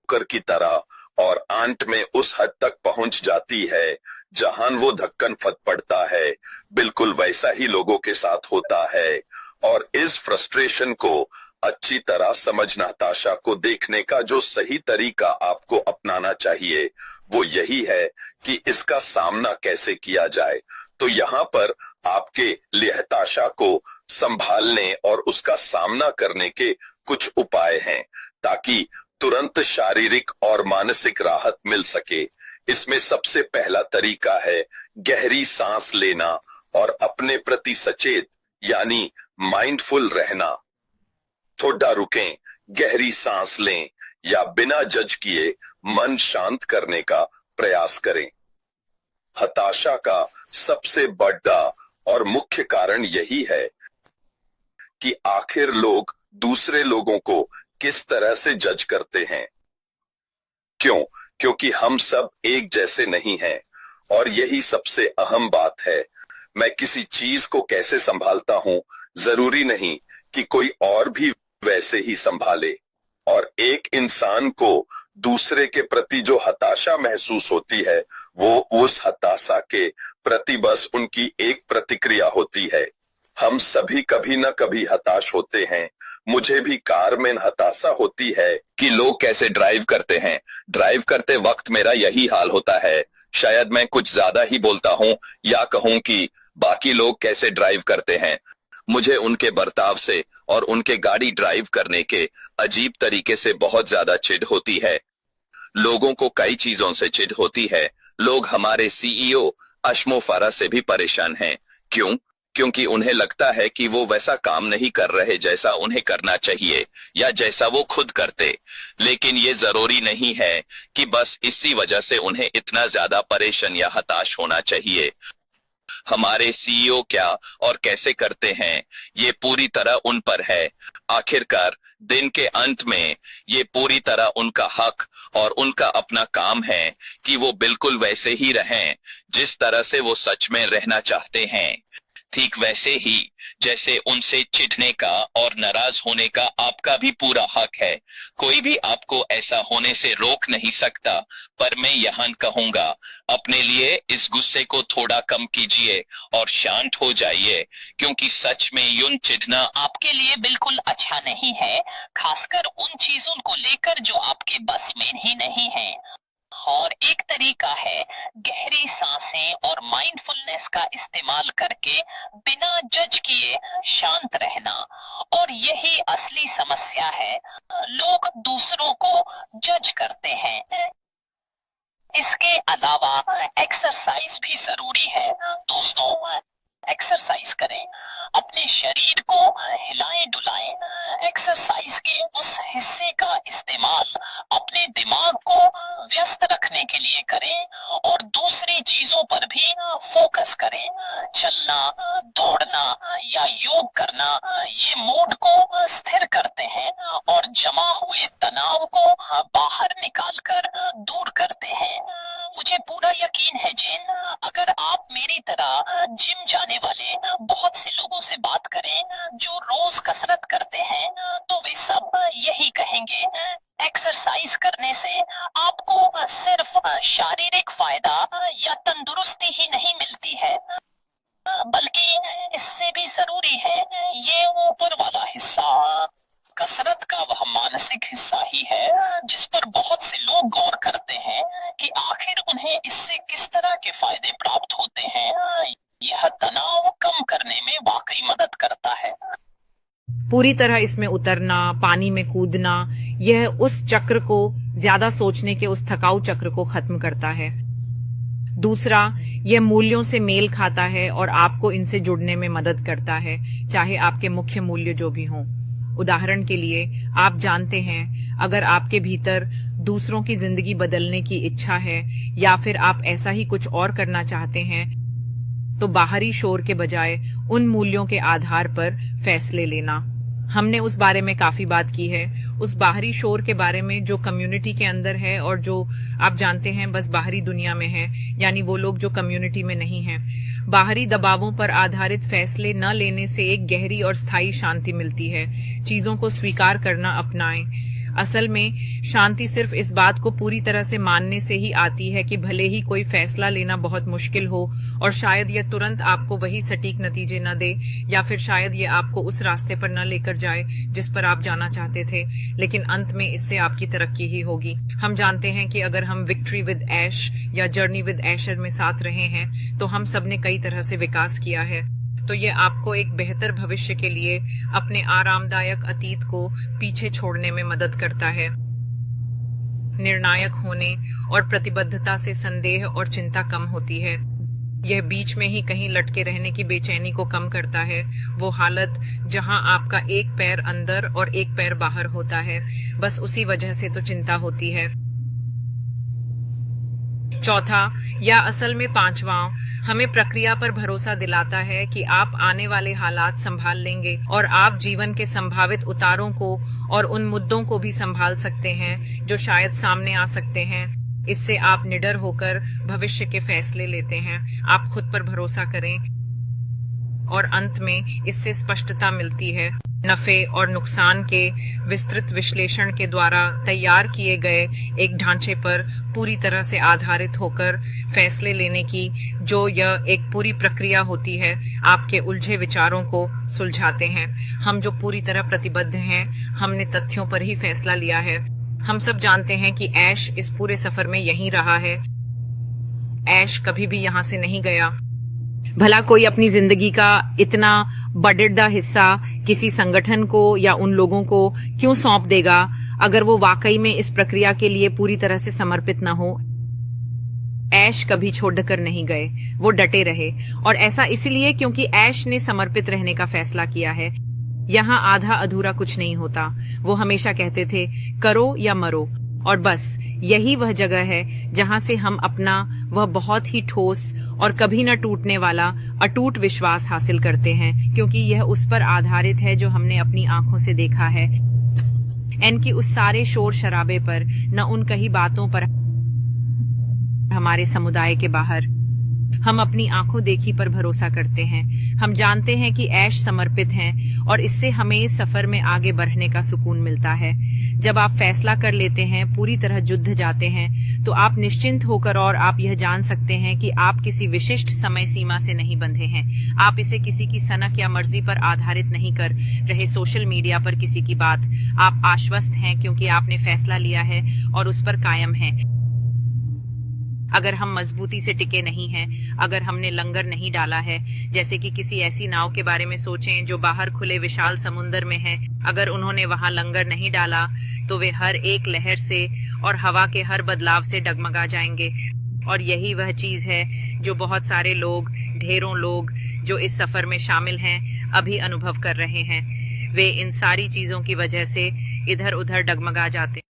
Cooker की तरह और अंत में उस हद तक पहुंच जाती है जहां वो ढक्कन फट पड़ता है। बिल्कुल वैसा ही लोगों के साथ होता है और इस फ्रस्ट्रेशन को अच्छी तरह समझना, ताशा को देखने का जो सही तरीका आपको अपनाना चाहिए वो यही है कि इसका सामना कैसे किया जाए। तो यहाँ पर आपके लिए ताशा को संभालने और उसका सामना करने के कुछ उपाय हैं ताकि तुरंत शारीरिक और मानसिक राहत मिल सके। इसमें सबसे पहला तरीका है गहरी सांस लेना और अपने प्रति सचेत यानी माइंडफुल रहना। थोड़ा रुकें, गहरी सांस लें या बिना जज किए मन शांत करने का प्रयास करें। हताशा का सबसे बड़ा और मुख्य कारण यही है कि आखिर लोग दूसरे लोगों को किस तरह से जज करते हैं। क्यों? क्योंकि हम सब एक जैसे नहीं हैं और यही सबसे अहम बात है। मैं किसी चीज को कैसे संभालता हूं, जरूरी नहीं कि कोई और भी वैसे ही संभाले। और एक इंसान को दूसरे के प्रति जो हताशा महसूस होती है वो उस हताशा के प्रति बस उनकी एक प्रतिक्रिया होती है। हम सभी कभी न कभी हताश होते हैं। मुझे भी कार में हताशा होती है कि लोग कैसे ड्राइव करते हैं। ड्राइव करते वक्त मेरा यही हाल होता है। शायद मैं कुछ ज्यादा ही बोलता हूं या कहूं कि बाकी लोग कैसे ड्राइव करते हैं। मुझे उनके बर्ताव से और उनके गाड़ी ड्राइव करने के अजीब तरीके से बहुत ज्यादा चिढ़ होती है। लोगों को कई चीजों से चिढ़ होती है। लोग हमारे सीईओ अशमो फारा से भी परेशान हैं। क्यों? क्योंकि उन्हें लगता है कि वो वैसा काम नहीं कर रहे जैसा उन्हें करना चाहिए या जैसा वो खुद करते। लेकिन ये जरूरी नहीं है कि बस इसी वजह से उन्हें इतना ज्यादा परेशान या हताश होना चाहिए। हमारे सीईओ क्या और कैसे करते हैं ये पूरी तरह उन पर है। आखिरकार दिन के अंत में ये पूरी तरह उनका हक और उनका अपना काम है कि वो बिल्कुल वैसे ही रहें जिस तरह से वो सच में रहना चाहते हैं। ठीक वैसे ही जैसे उनसे चिढ़ने का और नाराज होने का आपका भी पूरा हक है। कोई भी आपको ऐसा होने से रोक नहीं सकता। पर मैं यहाँ कहूंगा, अपने लिए इस गुस्से को थोड़ा कम कीजिए और शांत हो जाइए, क्योंकि सच में यूं चिढ़ना आपके लिए बिल्कुल अच्छा नहीं है, खासकर उन चीजों को लेकर जो आपके बस में ही नहीं है। और एक तरीका है गहरी सांसें और माइंडफुलनेस का इस्तेमाल करके बिना जज किए शांत रहना। और यही असली समस्या है, लोग दूसरों को जज करते हैं। इसके अलावा एक्सरसाइज भी जरूरी है। दोस्तों, एक्सरसाइज करें, अपने शरीर को हिलाएं डुलाएं। एक्सरसाइज के उस हिस्से का इस्तेमाल अपने दिमाग को व्यस्त रखने के लिए करें और दूसरी चीजों पर भी फोकस करें। चलना, दौड़ना या योग करना ये मूड को स्थिर करते हैं और जमा हुए तनाव को बाहर निकालकर दूर करते हैं। मुझे पूरा यकीन है जेन, अगर आप मेरी तरह जिम जाने वाले बहुत से लोगों से बात करें जो रोज कसरत करते हैं तो वे सब यही कहेंगे, एक्सरसाइज करने से आपको सिर्फ शारीरिक फायदा या तंदुरुस्ती ही नहीं मिलती है, बल्कि इससे भी जरूरी है ये ऊपर वाला हिस्सा। कसरत का वह मानसिक हिस्सा ही है जिस पर बहुत से लोग गौर करते हैं कि आखिर उन्हें इससे किस तरह के फायदे प्राप्त होते हैं। यह तनाव कम करने में वाकई मदद करता है। पूरी तरह इसमें उतरना, पानी में कूदना, यह उस चक्र को, ज्यादा सोचने के उस थकाऊ चक्र को खत्म करता है। दूसरा, यह मूल्यों से मेल खाता है और आपको इनसे जुड़ने में मदद करता है, चाहे आपके मुख्य मूल्य जो भी हों। उदाहरण के लिए, आप जानते हैं, अगर आपके भीतर दूसरों की जिंदगी बदलने की इच्छा है या फिर आप ऐसा ही कुछ और करना चाहते हैं, तो बाहरी शोर के बजाय उन मूल्यों के आधार पर फैसले लेना। हमने उस बारे में काफी बात की है, उस बाहरी शोर के बारे में जो कम्युनिटी के अंदर है और जो आप जानते हैं बस बाहरी दुनिया में है, यानी वो लोग जो कम्युनिटी में नहीं हैं। बाहरी दबावों पर आधारित फैसले न लेने से एक गहरी और स्थायी शांति मिलती है। चीजों को स्वीकार करना अपनाएं। असल में शांति सिर्फ इस बात को पूरी तरह से मानने से ही आती है कि भले ही कोई फैसला लेना बहुत मुश्किल हो और शायद यह तुरंत आपको वही सटीक नतीजे न दे, या फिर शायद यह आपको उस रास्ते पर न लेकर जाए जिस पर आप जाना चाहते थे, लेकिन अंत में इससे आपकी तरक्की ही होगी। हम जानते हैं कि अगर हम विक्ट्री विद ऐश या जर्नी विद ऐशर में साथ रहे हैं तो हम सब ने कई तरह से विकास किया है। तो ये आपको एक बेहतर भविष्य के लिए अपने आरामदायक अतीत को पीछे छोड़ने में मदद करता है। निर्णायक होने और प्रतिबद्धता से संदेह और चिंता कम होती है। यह बीच में ही कहीं लटके रहने की बेचैनी को कम करता है, वो हालत जहां आपका एक पैर अंदर और एक पैर बाहर होता है। बस उसी वजह से तो चिंता होती है। चौथा या असल में पांचवां हमें प्रक्रिया पर भरोसा दिलाता है कि आप आने वाले हालात संभाल लेंगे और आप जीवन के संभावित उतारों को और उन मुद्दों को भी संभाल सकते हैं जो शायद सामने आ सकते हैं। इससे आप निडर होकर भविष्य के फैसले लेते हैं। आप खुद पर भरोसा करें और अंत में इससे स्पष्टता मिलती है। नफे और नुकसान के विस्तृत विश्लेषण के द्वारा तैयार किए गए एक ढांचे पर पूरी तरह से आधारित होकर फैसले लेने की जो यह एक पूरी प्रक्रिया होती है, आपके उलझे विचारों को सुलझाते हैं। हम जो पूरी तरह प्रतिबद्ध हैं, हमने तथ्यों पर ही फैसला लिया है। हम सब जानते हैं कि ऐश इस पूरे सफर में यहीं रहा है। ऐश कभी भी यहां से नहीं गया। भला कोई अपनी जिंदगी का इतना बड़िरदा हिस्सा किसी संगठन को या उन लोगों को क्यों सौंप देगा अगर वो वाकई में इस प्रक्रिया के लिए पूरी तरह से समर्पित न हो। ऐश कभी छोड़कर नहीं गए, वो डटे रहे, और ऐसा इसलिए क्योंकि ऐश ने समर्पित रहने का फैसला किया है। यहाँ आधा अधूरा कुछ नहीं होता। वो हमेशा कहते थे करो या मरो, और बस यही वह जगह है जहां से हम अपना वह बहुत ही ठोस और कभी न टूटने वाला अटूट विश्वास हासिल करते हैं, क्योंकि यह उस पर आधारित है जो हमने अपनी आंखों से देखा है। एन की उस सारे शोर शराबे पर, न उन कई बातों पर हमारे समुदाय के बाहर। हम अपनी आंखों देखी पर भरोसा करते हैं। हम जानते हैं कि ऐश समर्पित हैं और इससे हमें इस सफर में आगे बढ़ने का सुकून मिलता है। जब आप फैसला कर लेते हैं, पूरी तरह जुद्ध जाते हैं, तो आप निश्चिंत होकर और आप यह जान सकते हैं कि आप किसी विशिष्ट समय सीमा से नहीं बंधे हैं। आप इसे किसी की सनक या मर्जी पर आधारित नहीं कर रहे, सोशल मीडिया पर किसी की बात। आप आश्वस्त हैं क्योंकि आपने फैसला लिया है और उस पर कायम हैं। अगर हम मजबूती से टिके नहीं हैं, अगर हमने लंगर नहीं डाला है, जैसे कि किसी ऐसी नाव के बारे में सोचें जो बाहर खुले विशाल समुद्र में है, अगर उन्होंने वहां लंगर नहीं डाला तो वे हर एक लहर से और हवा के हर बदलाव से डगमगा जाएंगे। और यही वह चीज है जो बहुत सारे लोग, ढेरों लोग जो इस सफर में शामिल हैं, अभी अनुभव कर रहे हैं। वे इन सारी चीजों की वजह से इधर उधर डगमगा जाते हैं।